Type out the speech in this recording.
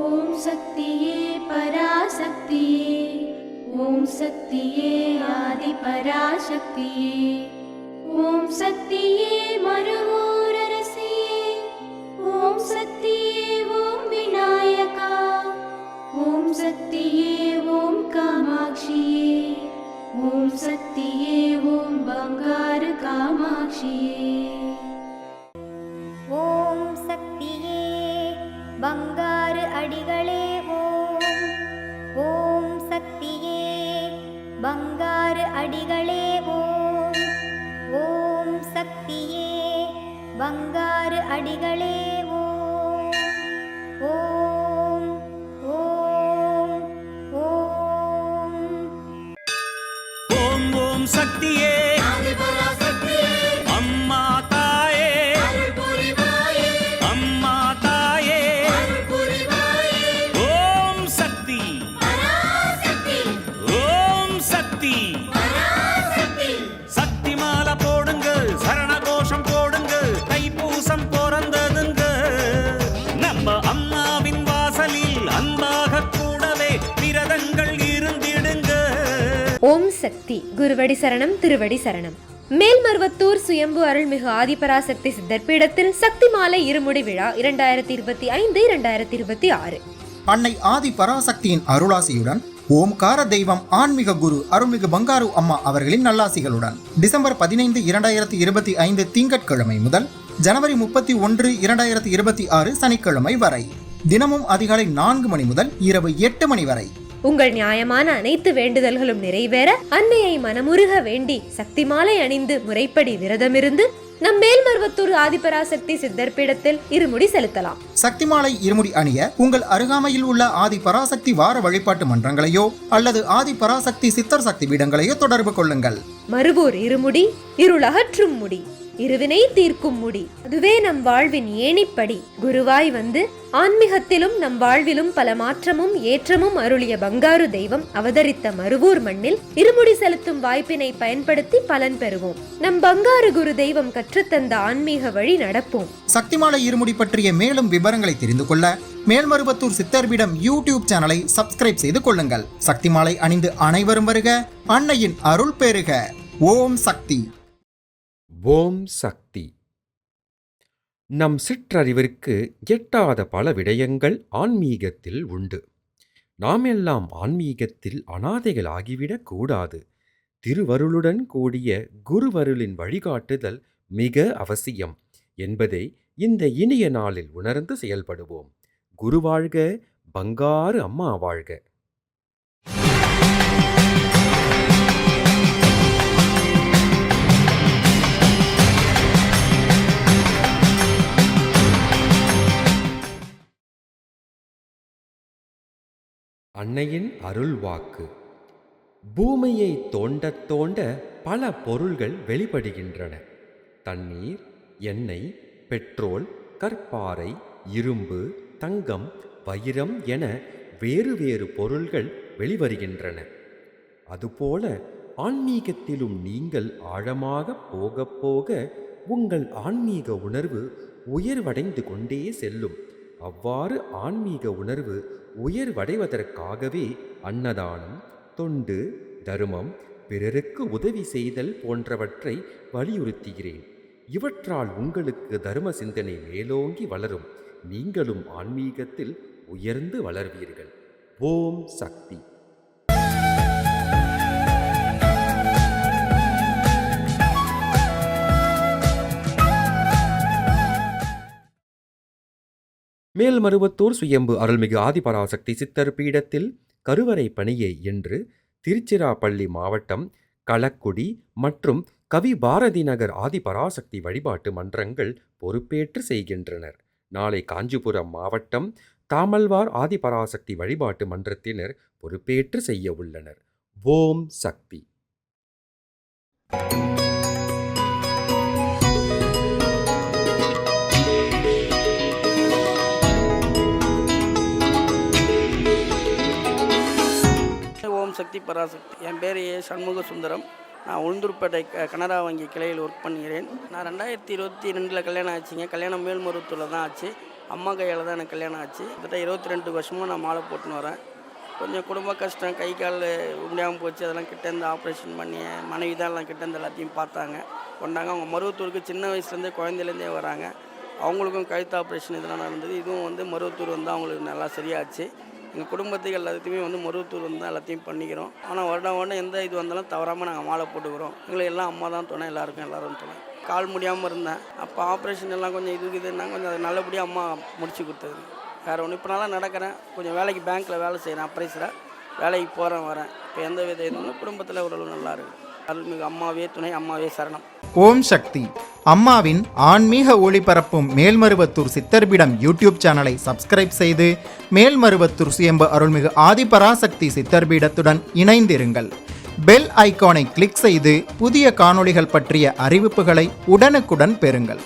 ஓம் சக்தியே பராசக்தியே, ஓம் சக்தியே ஆதி பராசக்தியே, ஓம் சக்தியே மறுவூரரசியே, ஓம் சக்தியே ஓம் விநாயகா, ஓம் சக்தியே ஓம் காமாட்சியே, ஓம் சக்தியே ஓம் பங்காரு காமாட்சியே. ஓம் சக்தியே பங்காரு அடிகளே ஓம். ஓம் சக்தியே பங்காரு அடிகளே ஓம். ஓம் சக்தியே பங்காரு அடிகளே ஓம். ஓம் ஓம் ஓம். ஓம் ஓம் சக்தியே அம்மா தாயே, அம்மா தாயே, ஓம் சக்தி, ஓம் சக்தி, சக்தி மாலை போடுங்க, சரண கோஷம் போடுங்க, தைப்பூசம் பிறந்ததுங்க, நம்ம அம்மாவின் வாசலில் அன்பாக கூடவே விரதங்கள் இருந்திடுங்க. ஓம் சக்தி. குருவடி சரணம், திருவடி சரணம். மேல்மருவத்தூர் சுயம்பு அருள்மிகு ஆதிபராசக்தி சித்தர் பீடத்தில் சக்தி மாலை இருமுடி விழா 2025-2026. அன்னை ஆதி பராசக்தியின் அருளாசியுடன் ஓம்கார தெய்வம் ஆன்மீக குரு அருள்மிகு பங்காரு அம்மா அவர்களின் நல்லாசிகளுடன் டிசம்பர் 15, 2025 திங்கட்கிழமை முதல் ஜனவரி 31, 2026 சனிக்கிழமை வரை தினமும் அதிகாலை 4 மணி முதல் இரவு 8 மணி வரை உங்கள் நியாயமான அனைத்து வேண்டுதல்களும் நிறைவேற அன்னையை மனமுருக வேண்டி சக்தி மாலை அணிந்து முறைப்படி விரதமிருந்து நம் மேல்மருவத்தூர் ஆதிபராசக்தி சித்தர் பீடத்தில் இருமுடி செலுத்தலாம். சக்தி மாலை இருமுடி அணிய உங்கள் அருகாமையில் உள்ள ஆதி பராசக்தி வார வழிபாட்டு மன்றங்களையோ அல்லது ஆதி பராசக்தி சித்தர் சக்தி பீடங்களையோ தொடர்பு கொள்ளுங்கள். மறுவூர் இருமுடி இருளகற்றும் முடி, இருவினை தீர்க்கும் முடி, அதுவே நம் வாழ்வின் ஏணிப்படி. குருவாய் வந்து ஆன்மீகத்திலும் நம் வாழ்விலும் பல மாற்றமும் ஏற்றமும் அருளிய பங்காரு தெய்வம் அவதரித்த மறுவூர் மண்ணில் இருமுடி செலுத்தும் வாய்ப்பினை பயன்படுத்தி பலன் பெறுவோம். நம் பங்காரு குரு தெய்வம் கற்றுத்தந்த ஆன்மீக வழி நடப்போம். சக்திமாலை இருமுடி பற்றிய மேலும் விவரங்களை தெரிந்து கொள்ள மேல்மருவத்தூர் சித்தர்பீடம் யூடியூப் சேனலை சப்ஸ்கிரைப் செய்து கொள்ளுங்கள். சக்திமாலை அணிந்து அனைவரும் வருக, அன்னையின் அருள் பெறுக. ஓம் சக்தி. ஓம் சக்தி. நம் சிற்றறிவிற்கு எட்டாத பல விடயங்கள் ஆன்மீகத்தில் உண்டு. நாம் எல்லாம் ஆன்மீகத்தில் அனாதைகள் ஆகிவிடக் கூடாது. திருவருளுடன் கூடிய குருவருளின் வழிகாட்டுதல் மிக அவசியம் என்பதை இந்த இனிய நாளில் உணர்ந்து செயல்படுவோம். குரு வாழ்க, பங்காரு அம்மா வாழ்க. அன்னையின் அருள் வாக்கு. பூமியை தோண்டத் தோண்ட பல பொருள்கள் வெளிப்படுகின்றன. தண்ணீர், எண்ணெய், பெட்ரோல், கற்பாறை, இரும்பு, தங்கம், வைரம் என வேறு வேறு பொருள்கள் வெளிவருகின்றன. அதுபோல ஆன்மீகத்திலும் நீங்கள் ஆழமாக போக போக உங்கள் ஆன்மீக உணர்வு உயர்வடைந்து கொண்டே செல்லும். அவ்வாறு ஆன்மீக உணர்வு உயர்வடைவதற்காகவே அன்னதானம், தொண்டு, தர்மம், பிறருக்கு உதவி செய்தல் போன்றவற்றை வலியுறுத்துகிறேன். இவற்றால் உங்களுக்கு தர்ம சிந்தனை மேலோங்கி வளரும். நீங்களும் ஆன்மீகத்தில் உயர்ந்து வளர்வீர்கள். ஓம் சக்தி. மேல்மருவத்தூர் சுயம்பு அருள்மிகு ஆதிபராசக்தி சித்தர் பீடத்தில் கருவறை பணியை இன்று திருச்சிராப்பள்ளி மாவட்டம் களக்குடி மற்றும் கவி பாரதி நகர் ஆதிபராசக்தி வழிபாட்டு மன்றங்கள் பொறுப்பேற்று செய்கின்றனர். நாளை காஞ்சிபுரம் மாவட்டம் தாமல்வார் ஆதிபராசக்தி வழிபாட்டு மன்றத்தினர் பொறுப்பேற்று செய்ய உள்ளனர். ஓம் சக்தி. ஓம் சக்தி பராசக்தி. என் பேர் சண்முக சுந்தரம். நான் உளுந்தூர்பேட்டை கனரா வங்கி கிளையில் ஒர்க் பண்ணுகிறேன். நான் 2022 கல்யாணம் ஆச்சுங்க. கல்யாணம் மேல்மருவத்தூரில் தான் ஆச்சு. அம்மா கையால் தான் எனக்கு கல்யாணம் ஆச்சு. கிட்டத்தட்ட 22 வருஷமாக நான் மாலை போட்டுன்னு வரேன். கொஞ்சம் குடும்ப கஷ்டம், கை கால் முடியாமல் போச்சு. அதெல்லாம் கிட்டேருந்து ஆப்ரேஷன் பண்ணி மனைவி தான் எல்லாம் கிட்டேருந்து எல்லாத்தையும் பார்த்தாங்க கொண்டாங்க. அவங்க மருவத்தூருக்கு சின்ன வயசுலேருந்தே குழந்தையிலேருந்தே வராங்க. அவங்களுக்கும் கழுத்து ஆப்ரேஷன் இதெல்லாம் நடந்தது. இதுவும் வந்து மருவத்தூர் வந்து அவங்களுக்கு நல்லா சரியாச்சு. எங்கள் குடும்பத்துக்கு எல்லாத்தையுமே வந்து மருவத்தூர் வந்து தான் எல்லாத்தையும் பண்ணிக்கிறோம். ஆனால் வருடம் எந்த இது வந்தாலும் தவறாமல் நாங்கள் மாலை போட்டுக்கிறோம். எங்களுக்கு எல்லாம் அம்மா தான் துணை, எல்லோரும் துணை. கால் முடியாமல் இருந்தேன். அப்போ ஆப்ரேஷன் எல்லாம் கொஞ்சம் இதுன்னா கொஞ்சம் அது நல்லபடியாக அம்மா முடிச்சு கொடுத்தது. வேறு ஒன்று இப்போ நல்லா நடக்கிறேன். கொஞ்சம் வேலைக்கு பேங்க்கில் வேலை செய்கிறேன், அப்ரைஸராக வேலைக்கு போகிறேன் வரேன். இப்போ எந்த வித இதுவும் குடும்பத்தில் ஓரளவு நல்லா இருக்குது. அருள்மிகு அம்மாவே துணை, அம்மாவே சரணம். ஓம் சக்தி அம்மாவின் ஆன்மீக ஒளிபரப்பும் மேல்மருவத்தூர் சித்தர்பீடம் யூடியூப் சேனலை சப்ஸ்கிரைப் செய்து மேல்மருவத்தூர் சுயம்பு அருள்மிகு ஆதிபராசக்தி சித்தர்பீடத்துடன் இணைந்திருங்கள். பெல் ஐகானை கிளிக் செய்து புதிய காணொளிகள் பற்றிய அறிவிப்புகளை உடனுக்குடன் பெறுங்கள்.